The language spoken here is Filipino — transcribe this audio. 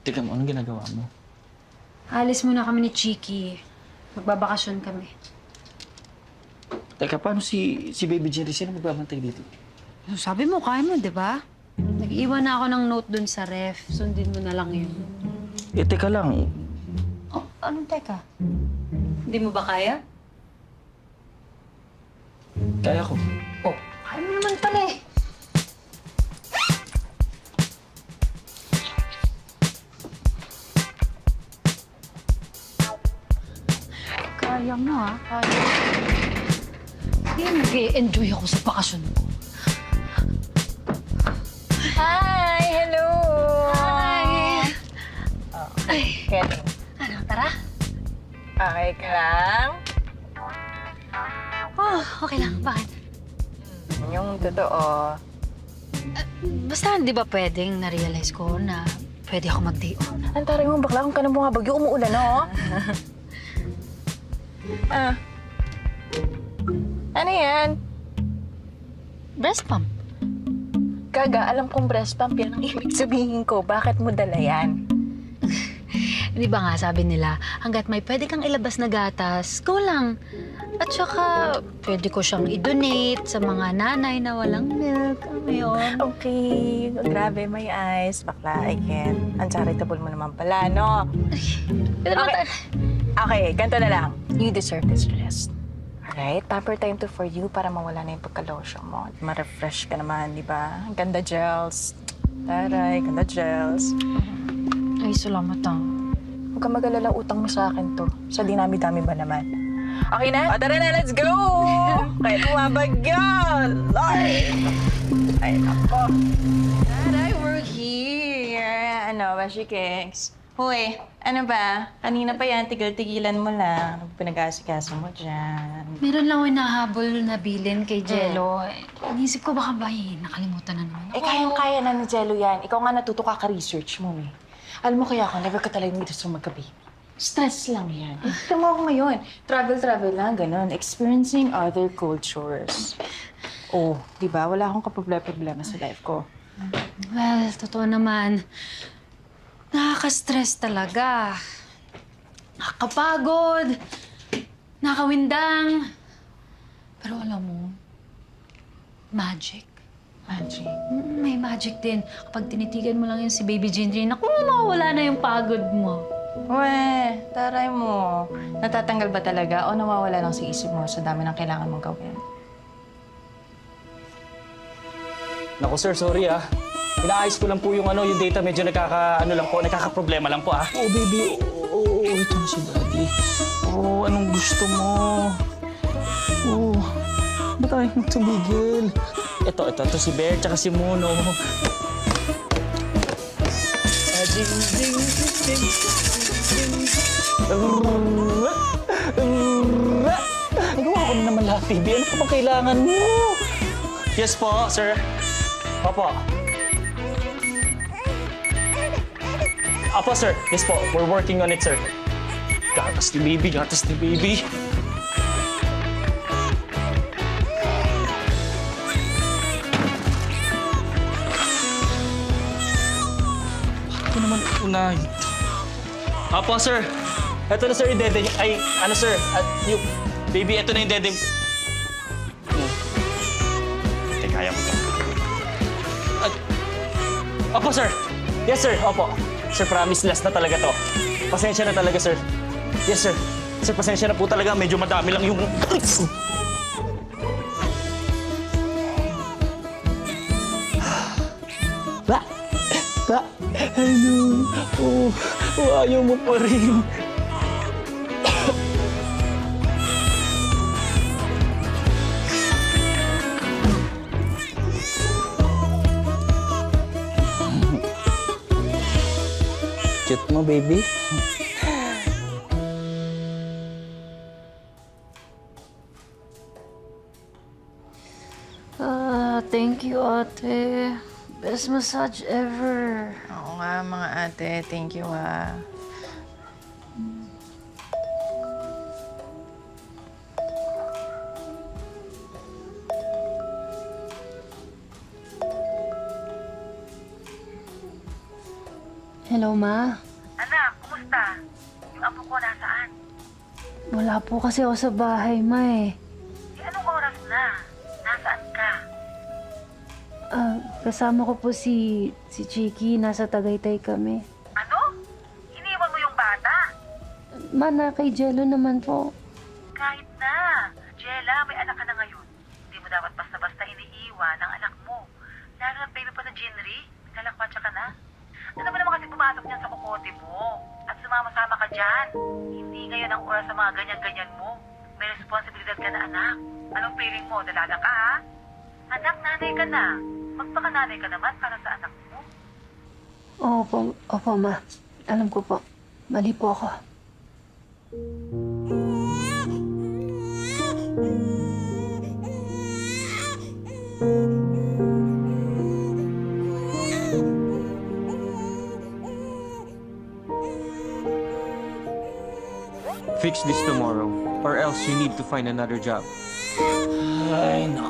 Teka mo, anong ginagawa mo? Alis muna kami ni Chiki. Magbabakasyon kami. Teka, paano si Baby Jerry? Sino magbabantay dito? Sabi mo, kaya mo, di ba? Nag-iwan na ako ng note dun sa ref. Sundin mo na lang yun. Eh, teka lang. Oh, anong teka? Hindi mo ba kaya? Kaya ko. Oh, kaya mo naman pala eh. Kaya mo ha, kaya. Hindi, nag-e-enjoy ako sa bakasyon ko. Hi! Hello! Hi! Ay, Kevin, ano, tara? okay ka lang? Oh, okay lang. Bakit? Yung totoo. Basta hindi ba pwedeng na-realize ko na pwede ako mag-day off? Ang taray mo, bakla kung ka ng mga bagyo, umuulan, no? ah. Ano yan? Breast pump. Gaga, alam kong breast pump yan ang ibig sabihin ko. Bakit mo dala yan? Di ba nga sabi nila, hanggat may pwede kang ilabas na gatas, go lang. At saka, pwede ko siyang i-donate sa mga nanay na walang milk. Ano yun? Okay, grabe, may eyes. Bakla, I can. Ang charitable mo naman pala, no? Pwede naman Okay. Okay, ganito na lang. You deserve this rest. Alright? Pamper time to for you para mawala na yung pagka-lotion mo. Ma-refresh ka naman, di ba? Ang ganda gels. Taray, ganda gels. Ay, salamat ah. Huwag kang mag-alala, utang mo sa akin to. Sa dinami-dami ba naman? Okay na? O, tara na, let's go! Kahit bumabagyo! Lord! Ay, nako. Taray, we're here. Ano, Bashi Kicks? Hoy, ano ba? Kanina pa yan, tigil-tigilan mo lang. Ano pinag-aasikaso mo dyan? Meron lang ako hinahabol na bilin kay Jello. Inisip ko baka ba nakalimutan na naman. Eh, kayang-kaya na ni Jello yan. Ikaw nga natuto ka-research mo, eh. Alam mo kaya ako, never ka talagang gusto magka-baby. Stress lang yan. Ito mo ako ngayon. Travel lang, ganun. Experiencing other cultures. Oh, di ba? Wala akong kaproblema sa life ko. Well, totoo naman. Nakaka-stress talaga. Nakakapagod. Nakawindang. Pero alam mo, magic. Magic. May magic din. Kapag tinitigan mo lang yun si Baby Ginry, naku, mawawala na yung pagod mo. Weh, taray mo. Natatanggal ba talaga o nawawala lang sa isip mo sa dami ng kailangan mong gawin? Naku sir, sorry ah. Inaayos ko lang po yung yung data medyo nagkakaproblema lang po ah. Oh baby, ito na si Daddy. Oh, anong gusto mo? Oh, ba't tayo tumigil? Ito si Bear, tsaka si Mono. Ding, ding, ding, Nagawa ko na naman lahat, baby. Ano pa bang kailangan mo? Yes po, sir. Opo. Opo, sir. Yes po. We're working on it, sir. Gatas ni baby, gatas ni baby. Bakit ko naman unahin? Opo, sir. Ito na, sir, yung dede. Ay, ano, sir? Yung baby, ito na yung dede. Teka, kaya mo to. Opo, sir. Yes, sir. Opo. Sir, promise, last na talaga to. Pasensya na talaga, sir. Yes, sir. Sir, pasensya na po talaga. Medyo madami lang yung... Ba? Hello. Ayaw mo pa rin. Cute mo, baby. Thank you, ate. Best massage ever. Oo nga, mga ate. Thank you, ah. Hello, Ma. Anak, kumusta? Yung apo ko nasaan? Wala po kasi ako sa bahay, Ma eh. Anong oras na? Nasaan ka? Kasama ko po si Chiki. Nasa Tagaytay kami. Ano? Iniwan mo yung bata? Ma, na kay Jello naman po. Kahit na. Jella, may anak ka na ngayon. Hindi mo dapat basta-basta iniiwan ang anak mo. Lalo na baby pa sa Jinri. Nalakwatsa ka na. Ano ba naman kasi pumasok niyan sa kukote mo? At sumama-sama ka dyan. Hindi ngayon ang oras sa mga ganyan-ganyan mo. May responsibilidad ka na, anak. Anong feeling mo? Dalaga ka, ha? Anak, nanay ka na. Magpakananay ka naman para sa anak mo. Opo, Ma. Alam ko po. Mali po ako. Fix this tomorrow, or else you need to find another job. Ay, naku.